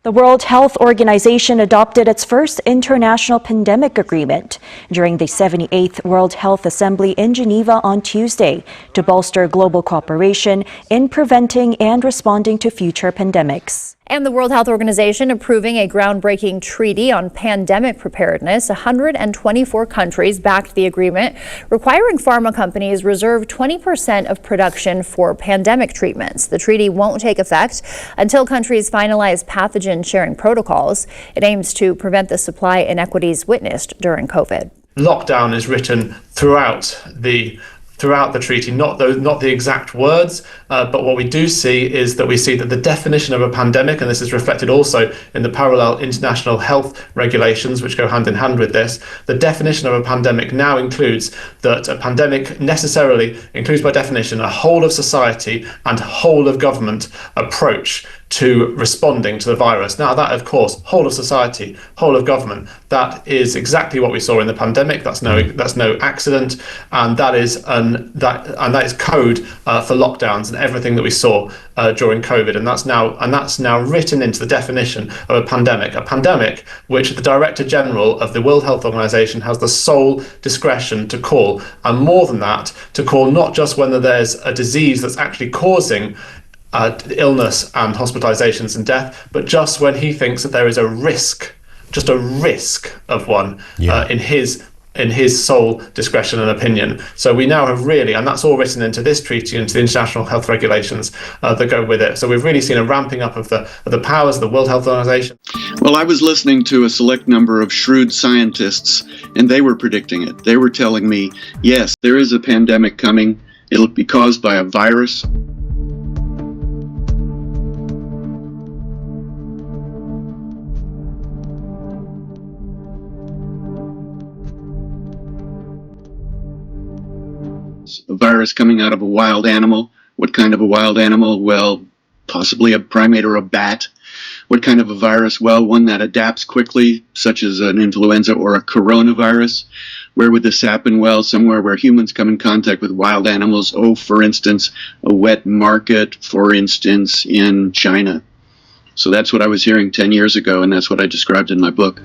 The World Health Organization adopted its first international pandemic agreement during the 78th World Health Assembly in Geneva on Tuesday to bolster global cooperation in preventing and responding to future pandemics. And the World Health Organization approving a groundbreaking treaty on pandemic preparedness. 124 countries backed the agreement, requiring pharma companies reserve 20% of production for pandemic treatments. The treaty won't take effect until countries finalize pathogen sharing protocols. It aims to prevent the supply inequities witnessed during COVID. Lockdown is written throughout the treaty, not the exact words, but what we do see is that we see that the definition of a pandemic, and this is reflected also in the parallel international health regulations which go hand in hand with this, the definition of a pandemic now includes that a pandemic necessarily includes by definition a whole of society and whole of government approach to responding to the virus. Now that, of course, whole of society, whole of government, that is exactly what we saw in the pandemic. That's no accident, and that is code for lockdowns and everything that we saw during COVID. And that's now written into the definition of a pandemic which the Director General of the World Health Organization has the sole discretion to call, and more than that, to call not just when there's a disease that's actually causing illness and hospitalizations and death, but just when he thinks that there is a risk of one in his sole discretion and opinion. So we now have really, and that's all written into this treaty, into the international health regulations that go with it. So we've really seen a ramping up of the powers of the World Health Organization. Well, I was listening to a select number of shrewd scientists, and they were predicting it. They were telling me, yes, there is a pandemic coming. It'll be caused by a virus. A virus coming out of a wild animal. What kind of a wild animal? Well, possibly a primate or a bat. What kind of a virus? Well, one that adapts quickly, such as an influenza or a coronavirus. Where would this happen? Well, somewhere where humans come in contact with wild animals. Oh, for instance, a wet market, for instance, in China. So that's what I was hearing 10 years ago, and that's what I described in my book.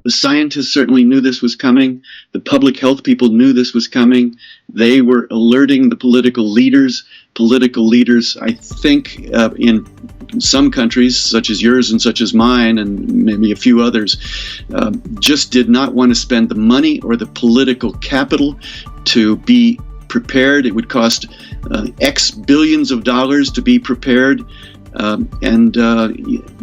The scientists certainly knew this was coming. The public health people knew this was coming. They were alerting the political leaders. Political leaders, I think, in some countries, such as yours and such as mine, and maybe a few others, just did not want to spend the money or the political capital to be prepared. It would cost X billions of dollars to be prepared, and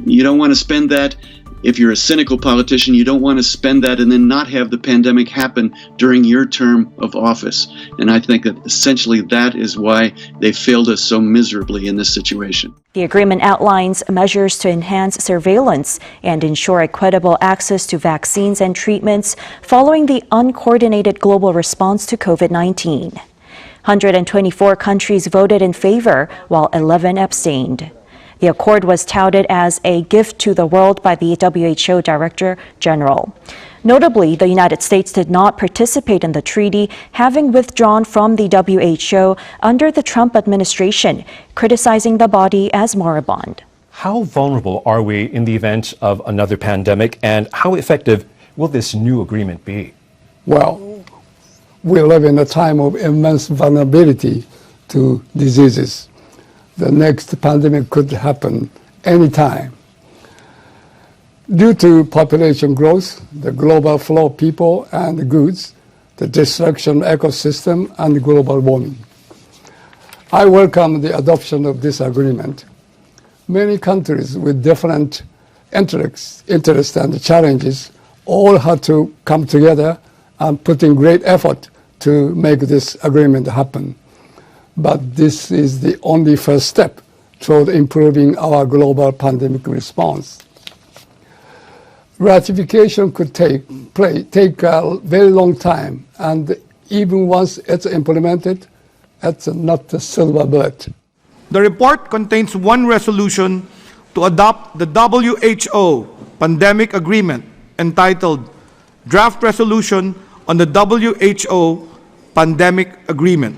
you don't want to spend that. If you're a cynical politician, you don't want to spend that and then not have the pandemic happen during your term of office. And I think that essentially that is why they failed us so miserably in this situation. The agreement outlines measures to enhance surveillance and ensure equitable access to vaccines and treatments following the uncoordinated global response to COVID-19. 124 countries voted in favor, while 11 abstained. The accord was touted as a gift to the world by the WHO Director General. Notably, the United States did not participate in the treaty, having withdrawn from the WHO under the Trump administration, criticizing the body as moribund. How vulnerable are we in the event of another pandemic, and how effective will this new agreement be? Well, we live in a time of immense vulnerability to diseases. The next pandemic could happen anytime. Due to population growth, the global flow of people and goods, the destruction of ecosystem, and global warming. I welcome the adoption of this agreement. Many countries with different interests and challenges all had to come together and put in great effort to make this agreement happen. But this is the only first step toward improving our global pandemic response. Ratification could take a very long time, and even once it's implemented, it's not a silver bullet. The report contains one resolution to adopt the WHO Pandemic Agreement entitled Draft Resolution on the WHO Pandemic Agreement.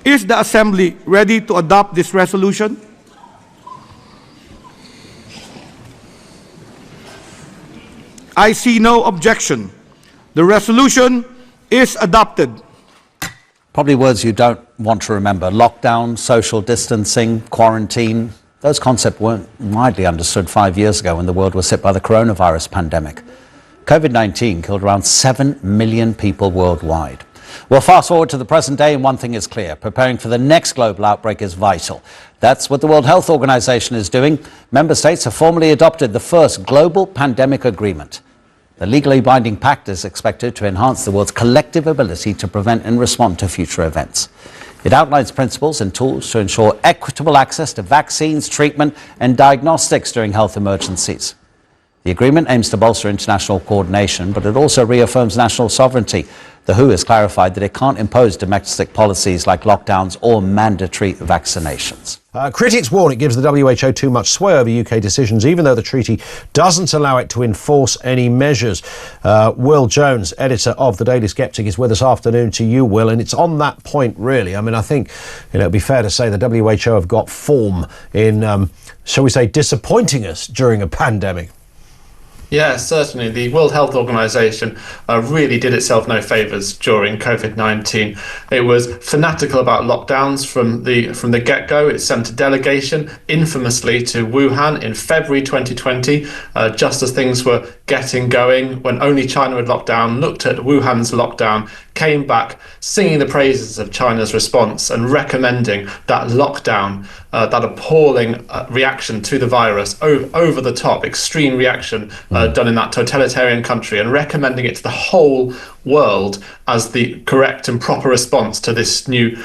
Is the Assembly ready to adopt this resolution? I see no objection. The resolution is adopted. Probably words you don't want to remember. Lockdown, social distancing, quarantine. Those concepts weren't widely understood 5 years ago when the world was hit by the coronavirus pandemic. COVID-19 killed around 7 million people worldwide. Well, fast forward to the present day, and one thing is clear. Preparing for the next global outbreak is vital. That's what the World Health Organization is doing. Member states have formally adopted the first global pandemic agreement. The legally binding pact is expected to enhance the world's collective ability to prevent and respond to future events. It outlines principles and tools to ensure equitable access to vaccines, treatment, and diagnostics during health emergencies. The agreement aims to bolster international coordination, but it also reaffirms national sovereignty. The WHO has clarified that it can't impose domestic policies like lockdowns or mandatory vaccinations. Critics warn it gives the WHO too much sway over UK decisions, even though the treaty doesn't allow it to enforce any measures. Will Jones, editor of The Daily Sceptic, is with us afternoon to you, Will, and it's on that point, really. I mean, I think it'd be fair to say the WHO have got form in, shall we say, disappointing us during a pandemic. Yeah, certainly. The World Health Organization really did itself no favors during COVID-19. It was fanatical about lockdowns from the get-go. It sent a delegation infamously to Wuhan in February 2020, just as things were getting going, when only China had locked down, looked at Wuhan's lockdown, came back singing the praises of China's response and recommending that lockdown, that appalling reaction to the virus, over the top, extreme reaction done in that totalitarian country, and recommending it to the whole world as the correct and proper response to this new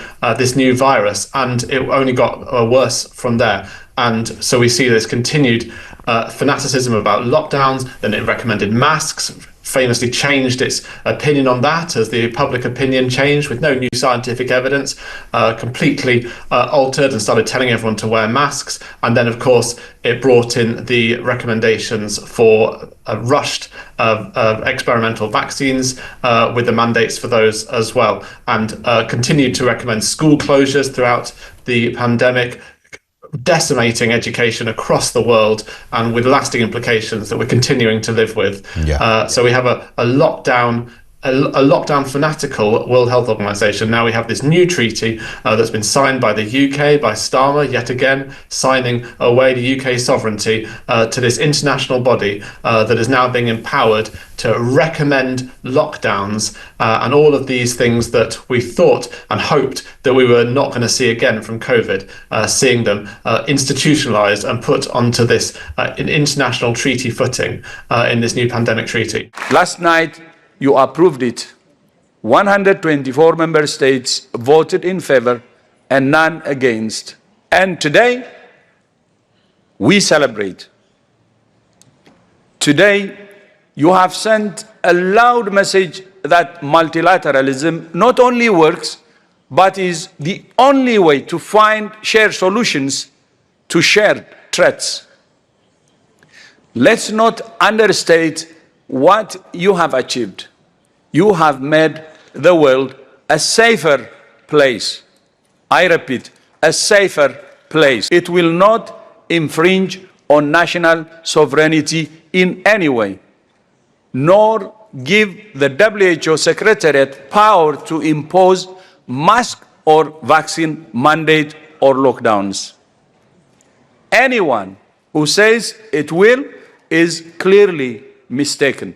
virus. And it only got worse from there. And so we see this continued fanaticism about lockdowns. Then it recommended masks, famously changed its opinion on that as the public opinion changed with no new scientific evidence, completely altered, and started telling everyone to wear masks. And then, of course, it brought in the recommendations for rushed experimental vaccines with the mandates for those as well, and continued to recommend school closures throughout the pandemic, decimating education across the world, and with lasting implications that we're continuing to live with. So we have a lockdown fanatical World Health Organization. Now we have this new treaty that's been signed by the UK, by Starmer, yet again signing away the UK sovereignty to this international body that is now being empowered to recommend lockdowns and all of these things that we thought and hoped that we were not going to see again from COVID, seeing them institutionalized and put onto this international treaty footing in this new pandemic treaty. Last night, you approved it. 124 member states voted in favor and none against. And today, we celebrate. Today, you have sent a loud message that multilateralism not only works, but is the only way to find shared solutions to shared threats. Let's not understate what you have achieved. You have made the world a safer place. I repeat, a safer place. It will not infringe on national sovereignty in any way, nor give the WHO Secretariat power to impose mask or vaccine mandate or lockdowns. Anyone who says it will is clearly mistaken.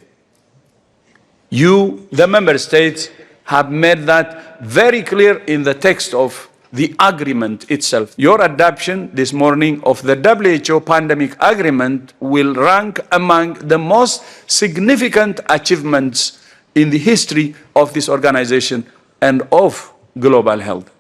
You, the member states, have made that very clear in the text of the agreement itself. Your adoption this morning of the WHO pandemic agreement will rank among the most significant achievements in the history of this organization and of global health.